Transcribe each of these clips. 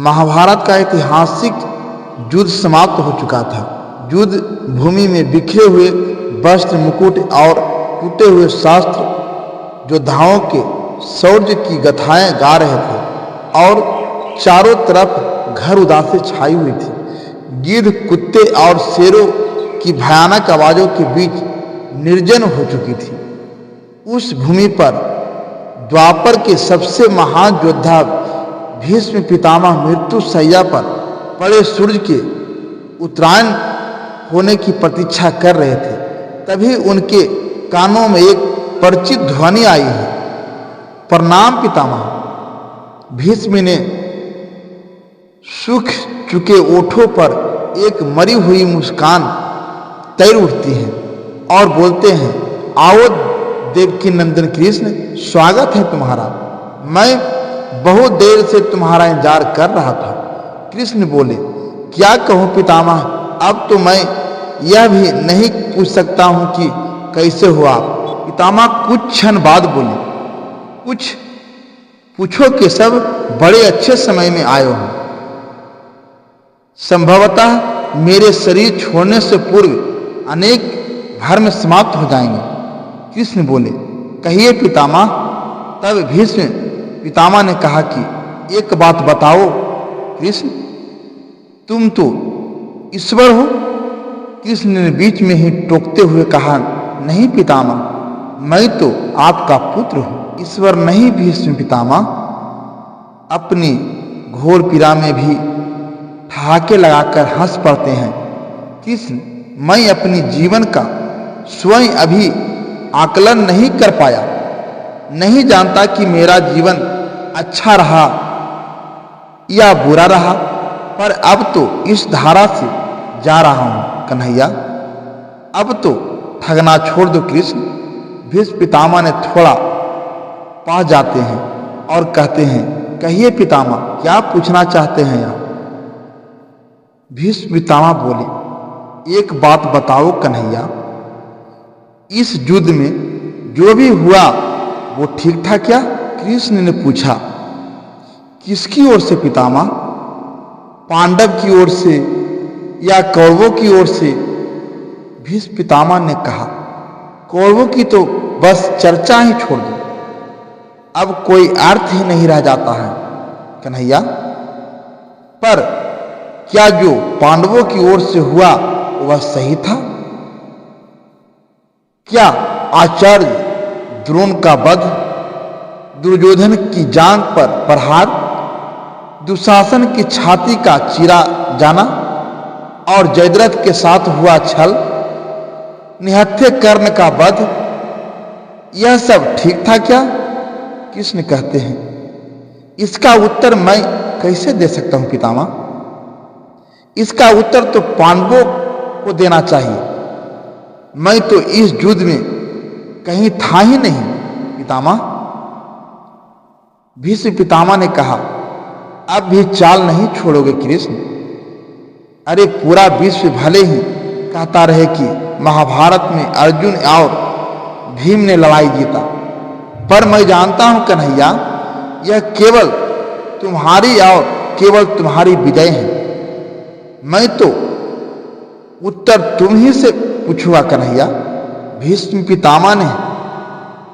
महाभारत का ऐतिहासिक युद्ध समाप्त हो चुका था। युद्ध भूमि में बिखरे हुए वस्त्र, मुकुट और टूटे हुए शास्त्र योद्धाओं के शौर्य की गाथाएं गा रहे थे और चारों तरफ घर उदासी छाई हुई थी। गिद्ध, कुत्ते और शेरों की भयानक आवाजों के बीच निर्जन हो चुकी थी। उस भूमि पर द्वापर के सबसे महान योद्धा भीष्म पितामह मृत्यु शैया पर पड़े सूर्य के उत्तरायण होने की प्रतीक्षा कर रहे थे। तभी उनके कानों में एक परिचित ध्वनि आई है, प्रणाम पितामह। भीष्म ने सूख चुके ओठों पर एक मरी हुई मुस्कान तैर उठती है और बोलते हैं, आओ देवकी नंदन कृष्ण, स्वागत है तुम्हारा। मैं बहुत देर से तुम्हारा इंतजार कर रहा था। कृष्ण बोले, क्या कहूँ पितामह, अब तो मैं यह भी नहीं पूछ सकता हूँ कि कैसे हो आप। पितामह कुछ क्षण बाद बोले, कुछ पूछो कि सब बड़े अच्छे समय में आए हो। संभवतः मेरे शरीर छोड़ने से पूर्व अनेक भ्रम समाप्त हो जाएंगे। कृष्ण बोले, कहिए पितामह। तब भीष्म पितामह ने कहा कि एक बात बताओ कृष्ण, तुम तो ईश्वर हो। कृष्ण ने बीच में ही टोकते हुए कहा, नहीं पितामह, मैं तो आपका पुत्र हूँ, ईश्वर नहीं भीष्म पितामह। अपनी घोर पीड़ा में भी ठहाके लगाकर हंस पड़ते हैं। कृष्ण, मैं अपनी जीवन का स्वयं अभी आकलन नहीं कर पाया, नहीं जानता कि मेरा जीवन अच्छा रहा या बुरा रहा, पर अब तो इस धारा से जा रहा हूं कन्हैया। अब तो ठगना छोड़ दो कृष्ण। भीष्म पितामह ने थोड़ा पास जाते हैं और कहते हैं, कहिए पितामह, क्या पूछना चाहते हैं आप। भीष्म पितामह बोले, एक बात बताओ कन्हैया, इस युद्ध में जो भी हुआ वो ठीक था क्या। कृष्ण ने पूछा, किसकी ओर से पितामह, पांडव की ओर से या कौरवों की ओर से। भीष्म पितामह ने कहा, कौरवों की तो बस चर्चा ही छोड़ दो, अब कोई अर्थ ही नहीं रह जाता है कन्हैया। पर क्या जो पांडवों की ओर से हुआ वह सही था। क्या आचार्य द्रोण का वध, दुर्योधन की जांघ पर प्रहार, दुशासन की छाती का चीरा जाना और जयद्रथ के साथ हुआ छल, निहत्थे कर्ण का वध, यह सब ठीक था क्या। कृष्ण कहते हैं, इसका उत्तर मैं कैसे दे सकता हूं पितामह। इसका उत्तर तो पांडवों को देना चाहिए। मैं तो इस युद्ध में कहीं था ही नहीं पितामह। भीष्म पितामह ने कहा, अब भी चाल नहीं छोड़ोगे कृष्ण। अरे पूरा विश्व भले ही कहता रहे कि महाभारत में अर्जुन और भीम ने लड़ाई जीता, पर मैं जानता हूं कन्हैया, यह केवल तुम्हारी और केवल तुम्हारी विजय है। मैं तो उत्तर तुम ही से पूछूंगा कन्हैया। भीष्म पितामह ने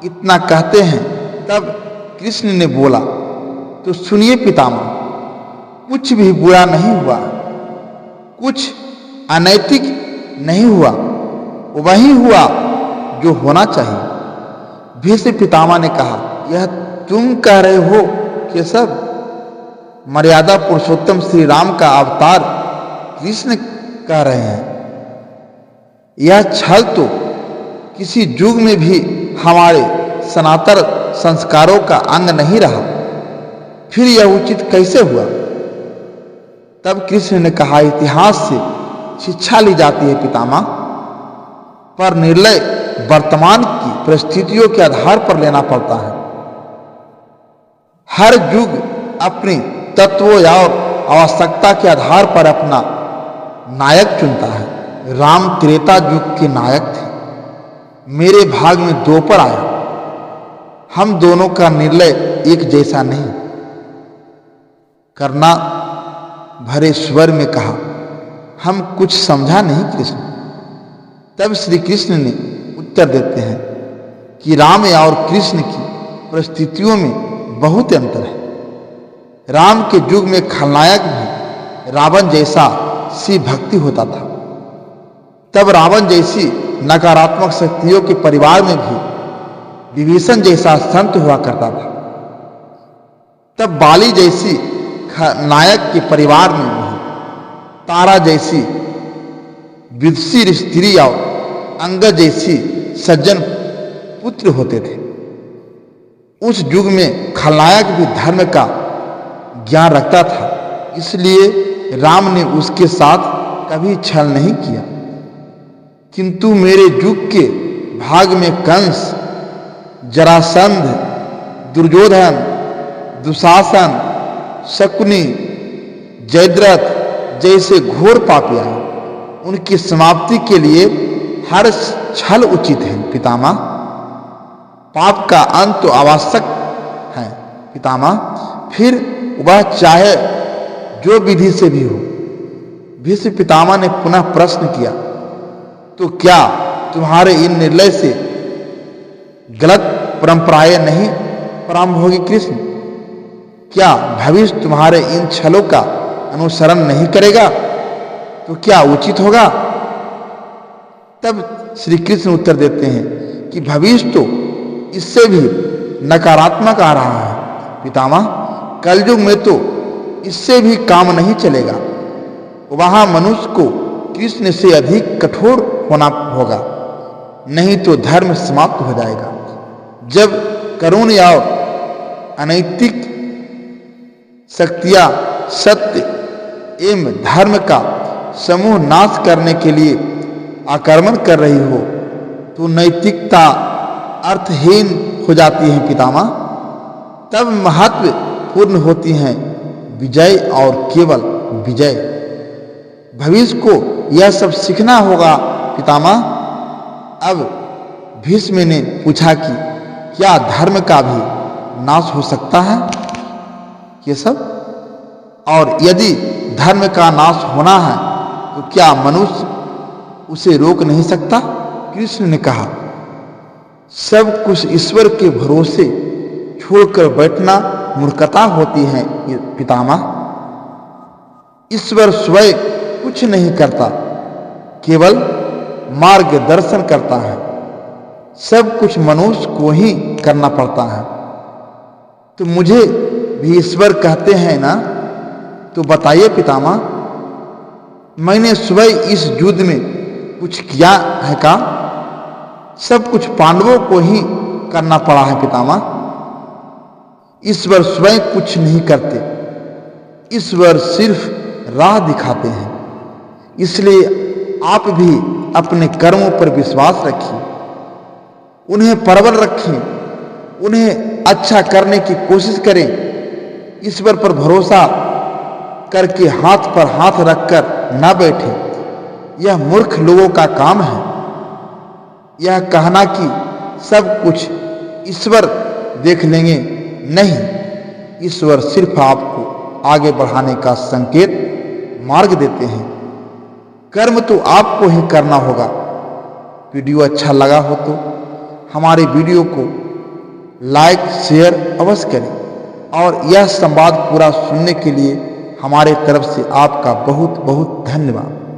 इतना कहते हैं तब कृष्ण ने बोला, तो सुनिए पितामह, कुछ भी बुरा नहीं हुआ, कुछ अनैतिक नहीं हुआ, वही हुआ जो होना चाहिए। भीष्म पितामह ने कहा, यह तुम कह रहे हो केशव। मर्यादा पुरुषोत्तम श्री राम का अवतार कृष्ण कह रहे हैं। यह छल तो किसी युग में भी हमारे सनातन संस्कारों का अंग नहीं रहा, फिर यह उचित कैसे हुआ। तब कृष्ण ने कहा, इतिहास से शिक्षा ली जाती है पितामह, पर निर्णय वर्तमान की परिस्थितियों के आधार पर लेना पड़ता है। हर युग अपने तत्वों और आवश्यकता के आधार पर अपना नायक चुनता है। राम त्रेता युग के नायक थे, मेरे भाग में द्वापर आया। हम दोनों का निर्णय एक जैसा नहीं। करना भरे स्वर में कहा, हम कुछ समझा नहीं कृष्ण। तब श्री कृष्ण ने उत्तर देते हैं कि राम और कृष्ण की परिस्थितियों में बहुत अंतर है। राम के युग में खलनायक भी रावण जैसा सी भक्ति होता था। तब रावण जैसी नकारात्मक शक्तियों के परिवार में भी विभीषण जैसा संत हुआ करता था। तब बाली जैसी नायक के परिवार में भी तारा जैसी विदुषी स्त्री और अंगद जैसी सज्जन पुत्र होते थे। उस युग में खलनायक भी धर्म का ज्ञान रखता था, इसलिए राम ने उसके साथ कभी छल नहीं किया। किंतु मेरे युग के भाग में कंस, जरासंध, दुर्योधन, दुशासन, शकुनी, जयद्रथ जैसे घोर पापी आए। उनकी समाप्ति के लिए हर छल उचित है पितामह। पाप का अंत तो आवश्यक है पितामह, फिर वह चाहे जो विधि से भी हो। भीष्म पितामह ने पुनः प्रश्न किया, तो क्या तुम्हारे इन निर्णय से गलत परंपराएं नहीं प्रारंभ होगी कृष्ण? क्या भविष्य तुम्हारे इन छलों का अनुसरण नहीं करेगा तो क्या उचित होगा? तब श्री कृष्ण उत्तर देते हैं कि भविष्य तो इससे भी नकारात्मक आ रहा है पितामह। कलयुग में तो इससे भी काम नहीं चलेगा। वहां मनुष्य को कृष्ण से अधिक कठोर होना होगा, नहीं तो धर्म समाप्त हो जाएगा। जब करुण और अनैतिक शक्तियां सत्य एवं धर्म का समूह नाश करने के लिए आक्रमण कर रही हो तो नैतिकता अर्थहीन हो जाती है पितामह। तब महत्वपूर्ण होती हैं विजय और केवल विजय। भविष्य को यह सब सीखना होगा पितामह। अब भीष्म ने पूछा कि क्या धर्म का भी नाश हो सकता है ये सब? और यदि धर्म का नाश होना है तो क्या मनुष्य उसे रोक नहीं सकता? कृष्ण ने कहा, सब कुछ ईश्वर के भरोसे छोड़कर बैठना मूर्खता होती है पितामह। ईश्वर स्वयं कुछ नहीं करता, केवल मार्गदर्शन करता है। सब कुछ मनुष्य को ही करना पड़ता है। तो मुझे भी ईश्वर कहते हैं ना? तो बताइए पितामह, मैंने स्वयं इस युद्ध में कुछ किया है का? सब कुछ पांडवों को ही करना पड़ा है पितामह। ईश्वर स्वयं कुछ नहीं करते, ईश्वर सिर्फ राह दिखाते हैं। इसलिए आप भी अपने कर्मों पर विश्वास रखिए, उन्हें प्रबल रखें, उन्हें अच्छा करने की कोशिश करें। ईश्वर पर भरोसा करके हाथ पर हाथ रखकर न बैठे, यह मूर्ख लोगों का काम है। यह कहना कि सब कुछ ईश्वर देख लेंगे, नहीं, ईश्वर सिर्फ आपको आगे बढ़ाने का संकेत मार्ग देते हैं। कर्म तो आपको ही करना होगा। वीडियो अच्छा लगा हो तो हमारे वीडियो को लाइक शेयर अवश्य करें और यह संवाद पूरा सुनने के लिए हमारे तरफ से आपका बहुत बहुत धन्यवाद।